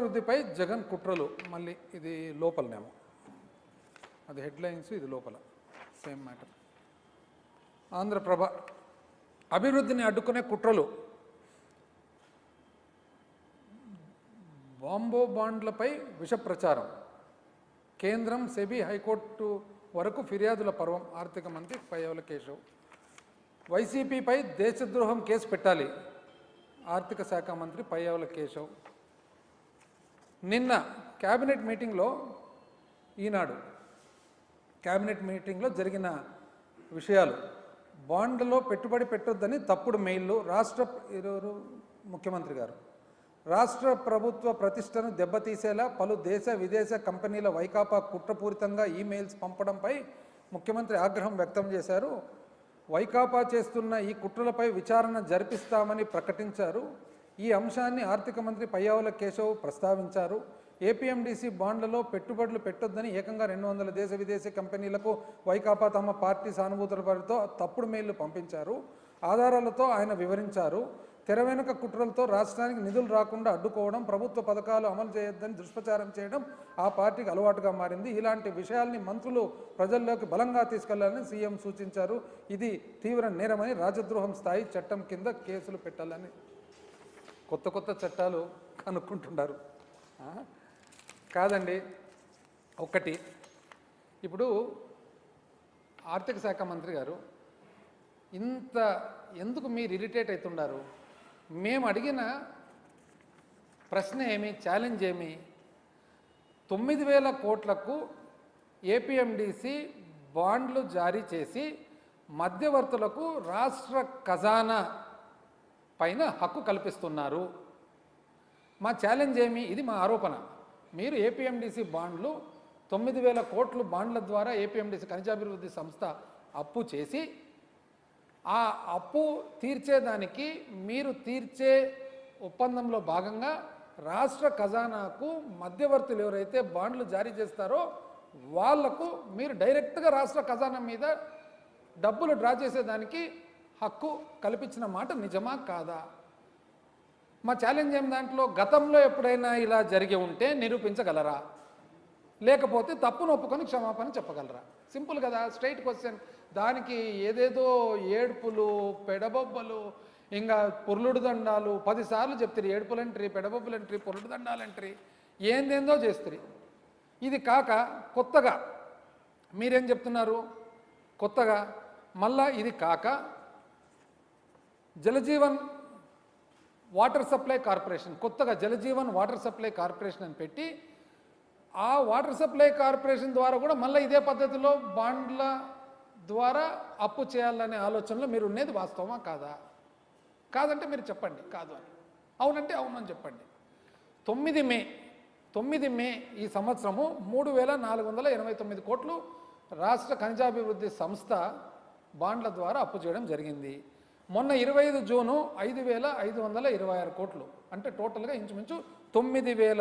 పంచాభివృద్ధిపై జగన్ కుట్రలు. మళ్ళీ ఇది లోపలనేమో, అది హెడ్లైన్స్, ఇది లోపల సేమ్ మ్యాటర్. ఆంధ్రప్రభ, అభివృద్ధిని అడ్డుకునే కుట్రలు. బాంబో బాండ్లపై విష ప్రచారం. కేంద్రం, సెబీ, హైకోర్టు వరకు ఫిర్యాదుల పర్వం. ఆర్థిక మంత్రి పయ్యావుల కేశవ్. వైసీపీపై దేశద్రోహం కేసు పెట్టాలి. ఆర్థిక శాఖ మంత్రి పయ్యావుల కేశవ్. నిన్న క్యాబినెట్ మీటింగ్లో, ఈనాడు క్యాబినెట్ మీటింగ్లో జరిగిన విషయాలు. బాండ్లలో పెట్టుబడి పెట్టొద్దని తప్పుడు మెయిల్లు. ముఖ్యమంత్రి గారు రాష్ట్ర ప్రభుత్వ ప్రతిష్టను దెబ్బతీసేలా పలు దేశ విదేశ కంపెనీల వైకాపా కుట్రపూరితంగా ఈమెయిల్స్ పంపడంపై ముఖ్యమంత్రి ఆగ్రహం వ్యక్తం చేశారు. వైకాపా చేస్తున్న ఈ కుట్రలపై విచారణ జరిపిస్తామని ప్రకటించారు. ఈ అంశాన్ని ఆర్థిక మంత్రి పయ్యావుల కేశవ్ ప్రస్తావించారు. ఏపీఎండీసీ బాండ్లలో పెట్టుబడులు పెట్టొద్దని ఏకంగా 200 దేశ విదేశీ కంపెనీలకు వైకాపా తమ పార్టీ సానుభూతుల పేరుతో తప్పుడు మెయిల్లు పంపించారు. ఆధారాలతో ఆయన వివరించారు. తెర వెనుక కుట్రలతో రాష్ట్రానికి నిధులు రాకుండా అడ్డుకోవడం, ప్రభుత్వ పథకాలు అమలు చేయొద్దని దుష్ప్రచారం చేయడం ఆ పార్టీకి అలవాటుగా మారింది. ఇలాంటి విషయాల్ని మంత్రులు ప్రజల్లోకి బలంగా తీసుకెళ్లాలని సీఎం సూచించారు. ఇది తీవ్ర నేరమని, రాజద్రోహం స్థాయి చట్టం కింద కేసులు పెట్టాలని కొత్త చట్టాలు కనుక్కుంటున్నారు. కాదండి, ఒకటి, ఇప్పుడు ఆర్థిక శాఖ మంత్రి గారు ఎందుకు మీరు ఇరిటేట్ అవుతున్నారు? మేము అడిగిన ప్రశ్న ఏమి, ఛాలెంజ్ ఏమి? 9,000 కోట్లకు ఏపీఎండీసీ బాండ్లు జారీ చేసి మధ్యవర్తులకు రాష్ట్ర ఖజానా పైన హక్కు కల్పిస్తున్నారు. మా ఛాలెంజ్ ఏమి? ఇది మా ఆరోపణ. మీరు ఏపీఎండీసీ బాండ్లు 9,000 కోట్లు బాండ్ల ద్వారా ఏపీఎండీసీ ఖనిజాభివృద్ధి సంస్థ అప్పు చేసి, ఆ అప్పు తీర్చేదానికి మీరు తీర్చే ఒప్పందంలో భాగంగా రాష్ట్ర ఖజానాకు మధ్యవర్తులు ఎవరైతే బాండ్లు జారీ చేస్తారో వాళ్లకు మీరు డైరెక్ట్గా రాష్ట్ర ఖజానా మీద డబ్బులు డ్రా చేసేదానికి హక్కు కల్పించిన మాట నిజమా కాదా? మా ఛాలెంజ్ ఏం దాంట్లో, గతంలో ఎప్పుడైనా ఇలా జరిగి ఉంటే నిరూపించగలరా? లేకపోతే తప్పును ఒప్పుకొని క్షమాపణ చెప్పగలరా? సింపుల్ కదా, స్ట్రైట్ క్వశ్చన్. దానికి ఏదేదో ఏడుపులు, పెడబొబ్బలు, ఇంకా పొర్లుడు దండాలు 10 సార్లు చెప్తారు. ఏడుపులంట్రీ, పెడబొబ్బులంట్రీ, పొర్లుడు దండాలంట్రీ, ఏందేందో చేస్తారు. ఇది కాక కొత్తగా మీరేం చెప్తున్నారు? కొత్తగా మళ్ళా ఇది కాక జలజీవన్ వాటర్ సప్లై కార్పొరేషన్, కొత్తగా జలజీవన్ వాటర్ సప్లై కార్పొరేషన్ అని పెట్టి, ఆ వాటర్ సప్లై కార్పొరేషన్ ద్వారా కూడా మళ్ళీ ఇదే పద్ధతిలో బాండ్ల ద్వారా అప్పు చేయాలనే ఆలోచనలో మీరు ఉన్నది వాస్తవమా కాదా? కాదంటే మీరు చెప్పండి కాదు అని, అవునంటే అవును అని చెప్పండి. 9 మే ఈ సంవత్సరము 3,489 కోట్లు రాష్ట్ర ఖనిజాభివృద్ధి సంస్థ బాండ్ల ద్వారా అప్పు చేయడం జరిగింది. మొన్న 25 జూను 5,526 కోట్లు, అంటే టోటల్గా ఇంచుమించు 9,000